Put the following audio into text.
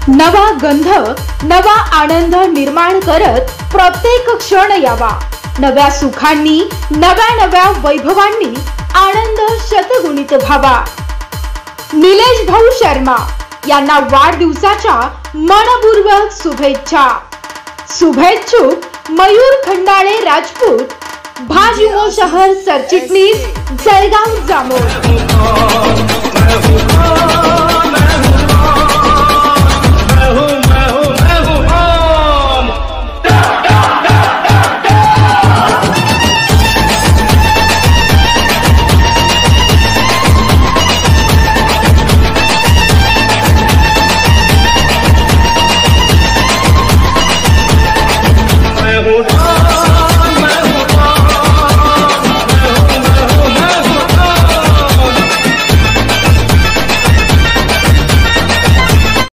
नवा गंध, नवा आनंद निर्माण करत प्रत्येक क्षण यावा। नव्या सुखांनी, नव्या नव्या वैभवांनी आनंद शतगुणित व्हावा। निलेश भाऊ शर्मा यांना वाढदिवसाच्या मनपूर्वक शुभेच्छा। शुभेच्छुक मयूर खंडाळे राजपूत, भाजयुमो शहर सरचिटणीस, जळगाव जामोद।